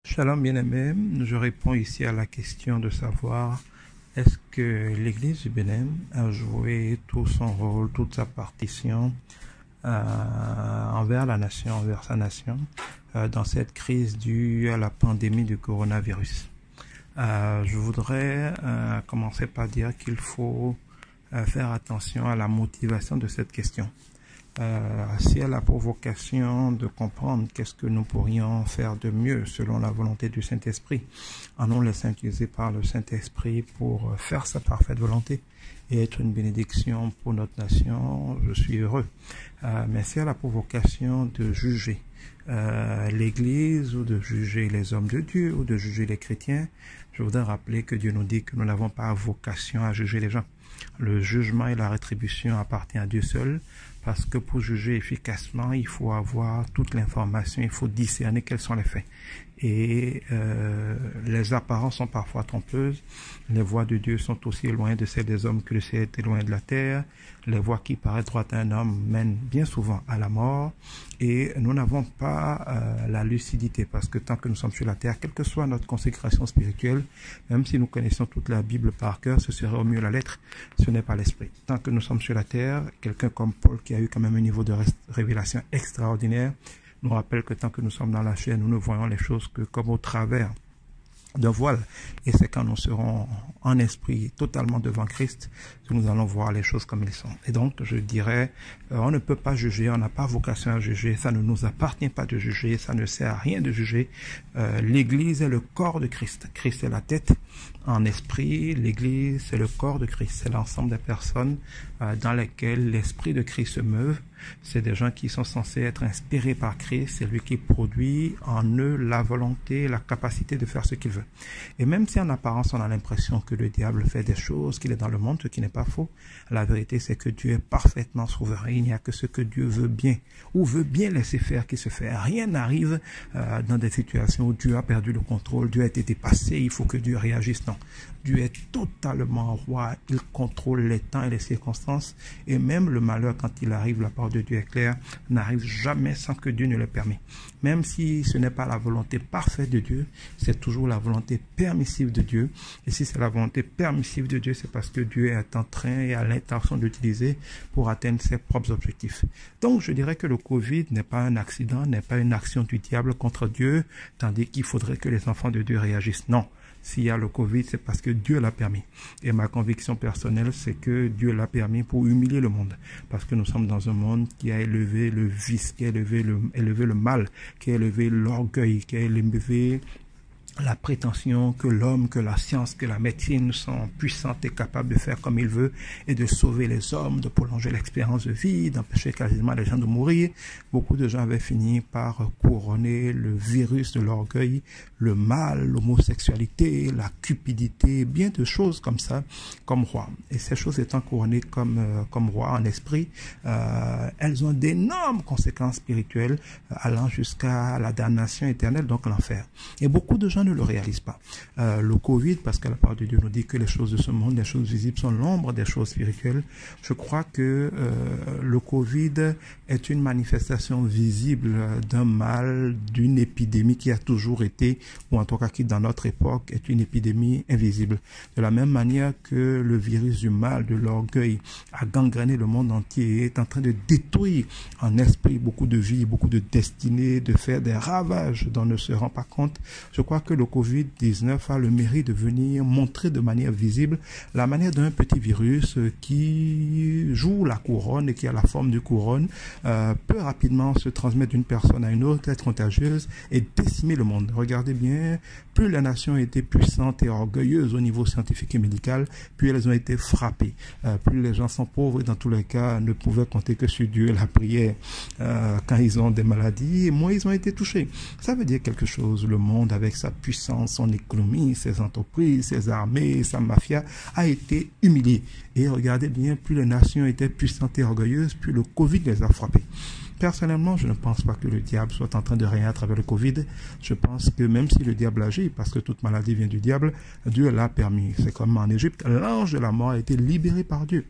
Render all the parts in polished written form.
Shalom bien-aimé, je réponds ici à la question de savoir est-ce que l'Église du Bénin a joué tout son rôle, toute sa partition envers la nation, envers sa nation, dans cette crise due à la pandémie du coronavirus. Je voudrais commencer par dire qu'il faut faire attention à la motivation de cette question. Si elle a pour vocation de comprendre qu'est-ce que nous pourrions faire de mieux selon la volonté du Saint-Esprit, en nous laissant utiliser par le Saint-Esprit pour faire sa parfaite volonté et être une bénédiction pour notre nation, je suis heureux. Mais si elle a pour vocation de juger l'Église ou de juger les hommes de Dieu ou de juger les chrétiens, je voudrais rappeler que Dieu nous dit que nous n'avons pas vocation à juger les gens. Le jugement et la rétribution appartiennent à Dieu seul, parce que pour juger efficacement, il faut avoir toute l'information, il faut discerner quels sont les faits. Et les apparences sont parfois trompeuses. Les voies de Dieu sont aussi loin de celles des hommes que le ciel est loin de la terre. Les voies qui paraissent droites à un homme mènent bien souvent à la mort. Et nous n'avons pas la lucidité, parce que tant que nous sommes sur la terre, quelle que soit notre consécration spirituelle, même si nous connaissons toute la Bible par cœur, ce serait au mieux la lettre, ce n'est pas l'esprit. Tant que nous sommes sur la terre, quelqu'un comme Paul, qui a eu quand même un niveau de révélation extraordinaire, nous rappelle que tant que nous sommes dans la chair, nous ne voyons les choses que comme au travers d'un voile. Et c'est quand nous serons en esprit totalement devant Christ que nous allons voir les choses comme elles sont. Et donc, je dirais, on ne peut pas juger, on n'a pas vocation à juger, ça ne nous appartient pas de juger, ça ne sert à rien de juger. L'Église est le corps de Christ. Christ est la tête en esprit, l'Église c'est le corps de Christ, c'est l'ensemble des personnes dans lesquelles l'Esprit de Christ se meut. C'est des gens qui sont censés être inspirés par Christ, c'est lui qui produit en eux la volonté, la capacité de faire ce qu'il veut. Et même si en apparence on a l'impression que le diable fait des choses, qu'il est dans le monde, ce qui n'est pas faux, la vérité c'est que Dieu est parfaitement souverain. Il n'y a que ce que Dieu veut bien, ou veut bien laisser faire qui se fait. Rien n'arrive dans des situations où Dieu a perdu le contrôle, Dieu a été dépassé, il faut que Dieu réagisse. Non, Dieu est totalement roi, il contrôle les temps et les circonstances, et même le malheur quand il arrive, la parole de Dieu est claire, n'arrive jamais sans que Dieu ne le permette. Même si ce n'est pas la volonté parfaite de Dieu, c'est toujours la volonté permissive de Dieu. Et si c'est la volonté permissive de Dieu, c'est parce que Dieu est en train et a l'intention d'utiliser pour atteindre ses propres objectifs. Donc, je dirais que le Covid n'est pas un accident, n'est pas une action du diable contre Dieu, tandis qu'il faudrait que les enfants de Dieu réagissent. Non. S'il y a le Covid, c'est parce que Dieu l'a permis. Et ma conviction personnelle, c'est que Dieu l'a permis pour humilier le monde. Parce que nous sommes dans un monde qui a élevé le vice, qui a élevé le mal, qui a élevé l'orgueil, qui a élevé la prétention que l'homme, que la science, que la médecine sont puissantes et capables de faire comme ils veulent et de sauver les hommes, de prolonger l'expérience de vie, d'empêcher quasiment les gens de mourir. Beaucoup de gens avaient fini par couronner le virus de l'orgueil, le mal, l'homosexualité, la cupidité, bien de choses comme ça, comme roi. Et ces choses étant couronnées comme roi en esprit, elles ont d'énormes conséquences spirituelles allant jusqu'à la damnation éternelle, donc l'enfer. Et beaucoup de gens ne le réalisent pas. Le Covid, parce que la parole de Dieu nous dit que les choses de ce monde, les choses visibles sont l'ombre des choses spirituelles. Je crois que le Covid est une manifestation visible d'un mal, d'une épidémie qui a toujours été, ou en tout cas qui dans notre époque est une épidémie invisible. De la même manière que le virus du mal, de l'orgueil, a gangréné le monde entier et est en train de détruire en esprit beaucoup de vies, beaucoup de destinées, de faire des ravages dont on ne se rend pas compte. Je crois que le Covid-19 a le mérite de venir montrer de manière visible la manière d'un petit virus qui joue la couronne et qui a la forme de couronne, peut rapidement se transmettre d'une personne à une autre, être contagieuse et décimer le monde. Regardez bien, plus les nations étaient puissantes et orgueilleuses au niveau scientifique et médical, plus elles ont été frappées. Plus les gens sont pauvres et dans tous les cas ne pouvaient compter que sur Dieu et la prière quand ils ont des maladies, et moins ils ont été touchés. Ça veut dire quelque chose. Le monde avec sa puissance, son économie, ses entreprises, ses armées, sa mafia, a été humilié. Et regardez bien, plus les nations étaient puissantes et orgueilleuses, plus le Covid les a frappés. Personnellement, je ne pense pas que le diable soit en train de régner à travers le Covid. Je pense que même si le diable agit, parce que toute maladie vient du diable, Dieu l'a permis. C'est comme en Égypte, l'ange de la mort a été libéré par Dieu.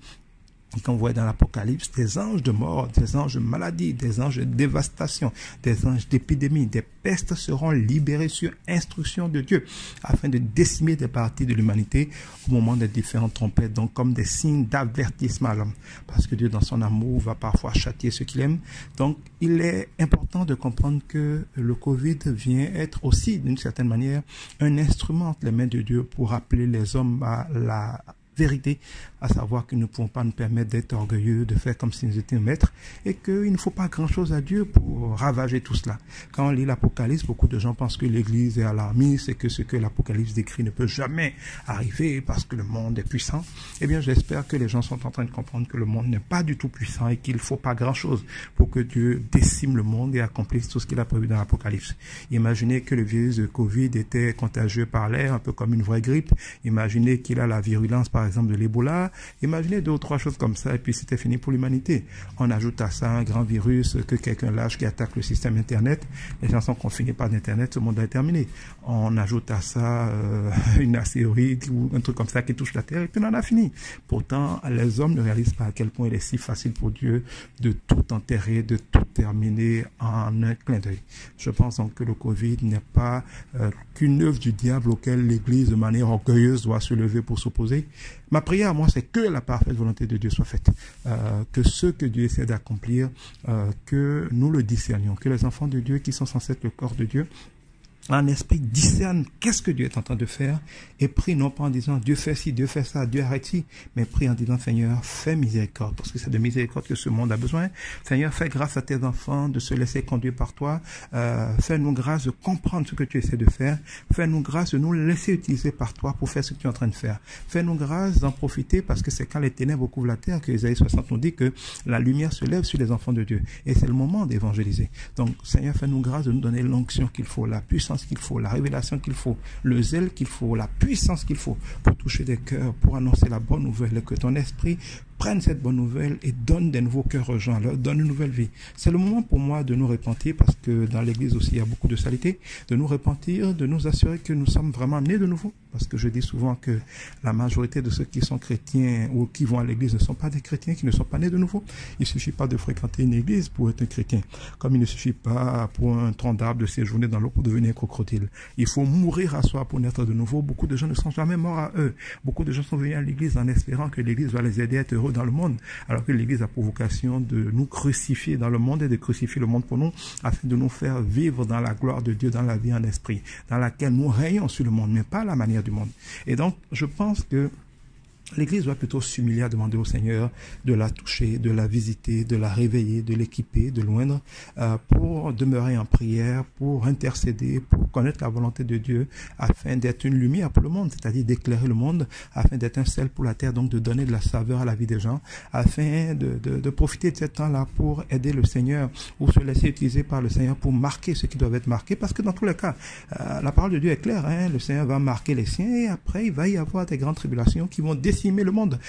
qu'on voit dans l'Apocalypse, des anges de mort, des anges de maladie, des anges de dévastation, des anges d'épidémie, des pestes seront libérés sur instruction de Dieu afin de décimer des parties de l'humanité au moment des différentes trompettes, donc comme des signes d'avertissement à l'homme. Parce que Dieu, dans son amour, va parfois châtier ceux qu'il aime. Donc, il est important de comprendre que le Covid vient être aussi, d'une certaine manière, un instrument entre les mains de Dieu pour appeler les hommes à la vérité, à savoir que nous ne pouvons pas nous permettre d'être orgueilleux, de faire comme si nous étions maîtres, et qu'il ne faut pas grand-chose à Dieu pour ravager tout cela. Quand on lit l'Apocalypse, beaucoup de gens pensent que l'Église est alarmiste et que ce que l'Apocalypse décrit ne peut jamais arriver parce que le monde est puissant. Eh bien, j'espère que les gens sont en train de comprendre que le monde n'est pas du tout puissant et qu'il ne faut pas grand-chose pour que Dieu décime le monde et accomplisse tout ce qu'il a prévu dans l'Apocalypse. Imaginez que le virus de Covid était contagieux par l'air, un peu comme une vraie grippe. Imaginez qu'il a la virulence, par exemple, de l'Ebola. Imaginez 2 ou 3 choses comme ça et puis c'était fini pour l'humanité. On ajoute à ça un grand virus que quelqu'un lâche qui attaque le système Internet. Les gens sont confinés par Internet, ce monde est terminé. On ajoute à ça une astéroïde ou un truc comme ça qui touche la Terre et puis on en a fini. Pourtant, les hommes ne réalisent pas à quel point il est si facile pour Dieu de tout enterrer, de tout terminer en un clin d'œil. Je pense donc que le Covid n'est pas qu'une œuvre du diable auquel l'Église de manière orgueilleuse doit se lever pour s'opposer. Ma prière, moi, c'est que la parfaite volonté de Dieu soit faite. Que ce que Dieu essaie d'accomplir, que nous le discernions, que les enfants de Dieu qui sont censés être le corps de Dieu, en esprit discerne qu'est-ce que Dieu est en train de faire et prie non pas en disant Dieu fait ci, Dieu fait ça, Dieu arrête ci, mais prie en disant Seigneur, fais miséricorde, parce que c'est de miséricorde que ce monde a besoin. Seigneur, fais grâce à tes enfants de se laisser conduire par toi. Fais-nous grâce de comprendre ce que tu essaies de faire. Fais-nous grâce de nous laisser utiliser par toi pour faire ce que tu es en train de faire. Fais-nous grâce d'en profiter parce que c'est quand les ténèbres couvrent la terre que Isaïe 60 nous dit que la lumière se lève sur les enfants de Dieu. Et c'est le moment d'évangéliser. Donc, Seigneur, fais-nous grâce de nous donner l'onction qu'il faut, la puissance qu'il faut, la révélation qu'il faut, le zèle qu'il faut, la puissance qu'il faut pour toucher des cœurs, pour annoncer la bonne nouvelle et que ton esprit prenne cette bonne nouvelle et donne des nouveaux cœurs aux gens, leur donne une nouvelle vie. C'est le moment pour moi de nous repentir parce que dans l'église aussi il y a beaucoup de saleté, de nous repentir, de nous assurer que nous sommes vraiment nés de nouveau. Parce que je dis souvent que la majorité de ceux qui sont chrétiens ou qui vont à l'église ne sont pas des chrétiens, qui ne sont pas nés de nouveau. Il ne suffit pas de fréquenter une église pour être un chrétien. Comme il ne suffit pas pour un tronc d'arbre de séjourner dans l'eau pour devenir un crocodile. Il faut mourir à soi pour naître de nouveau. Beaucoup de gens ne sont jamais morts à eux. Beaucoup de gens sont venus à l'église en espérant que l'église va les aider à être heureux dans le monde. Alors que l'église a pour vocation de nous crucifier dans le monde et de crucifier le monde pour nous afin de nous faire vivre dans la gloire de Dieu, dans la vie en esprit, dans laquelle nous régnons sur le monde, mais pas à la manière du monde. Et donc, je pense que l'Église doit plutôt s'humilier à demander au Seigneur de la toucher, de la visiter, de la réveiller, de l'équiper, de l'oindre, pour demeurer en prière, pour intercéder, pour connaître la volonté de Dieu, afin d'être une lumière pour le monde, c'est-à-dire d'éclairer le monde, afin d'être un sel pour la terre, donc de donner de la saveur à la vie des gens, afin de profiter de ce temps-là pour aider le Seigneur ou se laisser utiliser par le Seigneur pour marquer ce qui doit être marqué, parce que dans tous les cas, la parole de Dieu est claire, hein, le Seigneur va marquer les siens et après il va y avoir des grandes tribulations qui vont décimer le monde.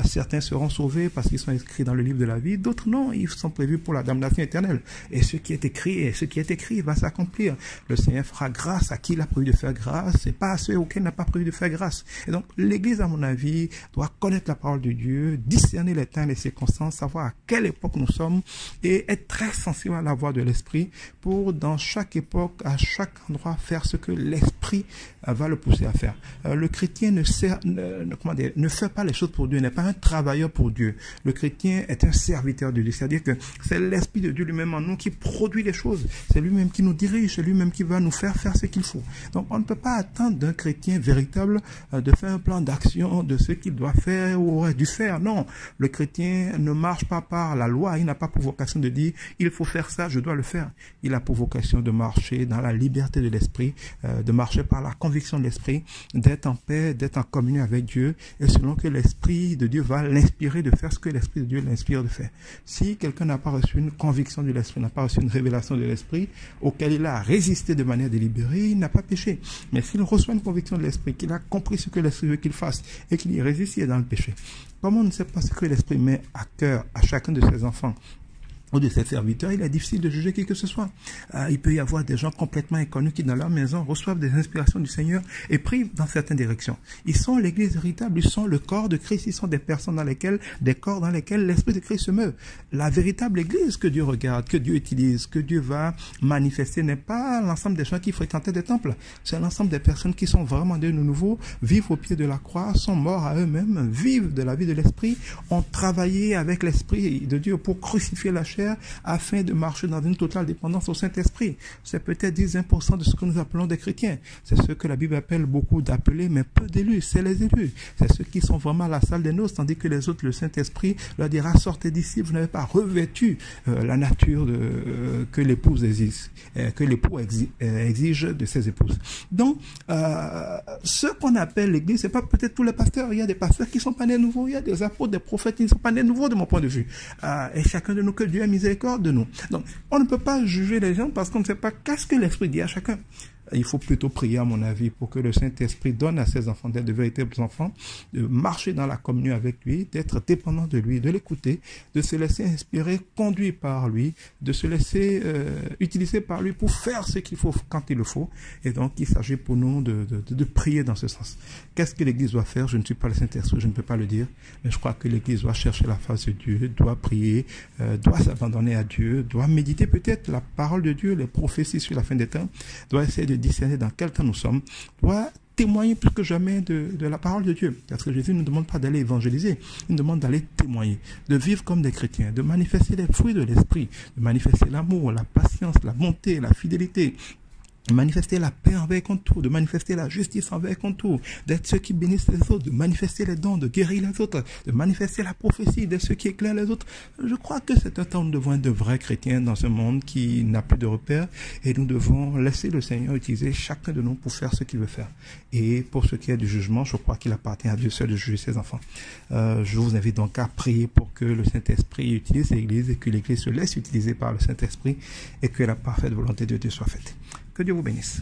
Certains seront sauvés parce qu'ils sont inscrits dans le livre de la vie, d'autres non, ils sont prévus pour la damnation éternelle. Et ce qui est écrit va s'accomplir. Le Seigneur fera grâce à qui il a prévu de faire grâce et pas à ceux auxquels il n'a pas prévu de faire grâce. Et donc, l'Église, à mon avis, doit connaître la parole de Dieu, discerner les temps et les circonstances, savoir à quelle époque nous sommes et être très sensible à la voix de l'Esprit pour, dans chaque époque, à chaque endroit, faire ce que l'Esprit va le pousser à faire. Le chrétien ne fait pas les choses pour Dieu, n'est pas un travailleur pour Dieu. Le chrétien est un serviteur de Dieu, c'est-à-dire que c'est l'Esprit de Dieu lui-même en nous qui produit les choses. C'est lui-même qui nous dirige, c'est lui-même qui va nous faire faire ce qu'il faut. Donc on ne peut pas attendre d'un chrétien véritable de faire un plan d'action de ce qu'il doit faire ou aurait dû faire. Non, le chrétien ne marche pas par la loi, il n'a pas pour vocation de dire il faut faire ça, je dois le faire. Il a pour vocation de marcher dans la liberté de l'Esprit, de marcher par la conviction de l'Esprit, d'être en paix, d'être en communion avec Dieu, et selon que l'Esprit de Dieu va l'inspirer de faire ce que l'Esprit de Dieu l'inspire de faire. Si quelqu'un n'a pas reçu une conviction de l'Esprit, n'a pas reçu une révélation de l'Esprit, auquel il a résisté de manière délibérée, il n'a pas péché. Mais s'il reçoit une conviction de l'Esprit, qu'il a compris ce que l'Esprit veut qu'il fasse, et qu'il y résiste, il est dans le péché. Comme on ne sait pas ce que l'Esprit met à cœur à chacun de ses enfants, ou de ses serviteurs, il est difficile de juger qui que ce soit. Il peut y avoir des gens complètement inconnus qui, dans leur maison, reçoivent des inspirations du Seigneur et prient dans certaines directions. Ils sont l'église véritable, ils sont le corps de Christ, ils sont des personnes des corps dans lesquels l'Esprit de Christ se meut. La véritable église que Dieu regarde, que Dieu utilise, que Dieu va manifester n'est pas l'ensemble des gens qui fréquentaient des temples. C'est l'ensemble des personnes qui sont vraiment de nouveau, vivent au pied de la croix, sont morts à eux-mêmes, vivent de la vie de l'Esprit, ont travaillé avec l'Esprit de Dieu pour crucifier la chair afin de marcher dans une totale dépendance au Saint-Esprit. C'est peut-être 10-20% de ce que nous appelons des chrétiens. C'est ce que la Bible appelle beaucoup d'appelés, mais peu d'élus. C'est les élus. C'est ceux qui sont vraiment à la salle des noces, tandis que les autres, le Saint-Esprit leur dira, sortez d'ici, vous n'avez pas revêtu la nature que l'épouse exige, que l'époux exige de ses épouses. Donc, ce qu'on appelle l'Église, c'est pas peut-être tous les pasteurs. Il y a des pasteurs qui sont pas nés nouveaux, il y a des apôtres, des prophètes qui ne sont pas nés nouveaux de mon point de vue. Et chacun de nous, que Dieu a miséricorde de nous. Donc, on ne peut pas juger les gens parce qu'on ne sait pas qu'est-ce que l'Esprit dit à chacun. Il faut plutôt prier, à mon avis, pour que le Saint-Esprit donne à ses enfants d'être de véritables enfants, de marcher dans la communion avec lui, d'être dépendant de lui, de l'écouter, de se laisser inspirer, conduit par lui, de se laisser utiliser par lui pour faire ce qu'il faut quand il le faut. Et donc, il s'agit pour nous de prier dans ce sens. Qu'est-ce que l'Église doit faire? Je ne suis pas le Saint-Esprit, je ne peux pas le dire, mais je crois que l'Église doit chercher la face de Dieu, doit prier, doit s'abandonner à Dieu, doit méditer peut-être la parole de Dieu, les prophéties sur la fin des temps, doit essayer de discerner dans quel temps nous sommes, doit témoigner plus que jamais de la parole de Dieu. Parce que Jésus ne nous demande pas d'aller évangéliser, il nous demande d'aller témoigner, de vivre comme des chrétiens, de manifester les fruits de l'esprit, de manifester l'amour, la patience, la bonté, la fidélité, de manifester la paix envers contre tout, de manifester la justice envers contre tout, d'être ceux qui bénissent les autres, de manifester les dons, de guérir les autres, de manifester la prophétie, d'être ceux qui éclairent les autres. Je crois que c'est un temps où nous devons être de vrais chrétiens dans ce monde qui n'a plus de repères et nous devons laisser le Seigneur utiliser chacun de nous pour faire ce qu'il veut faire. Et pour ce qui est du jugement, je crois qu'il appartient à Dieu seul de juger ses enfants. Je vous invite donc à prier pour que le Saint-Esprit utilise l'Église et que l'Église se laisse utiliser par le Saint-Esprit et que la parfaite volonté de Dieu soit faite. Que Dieu vous bénisse.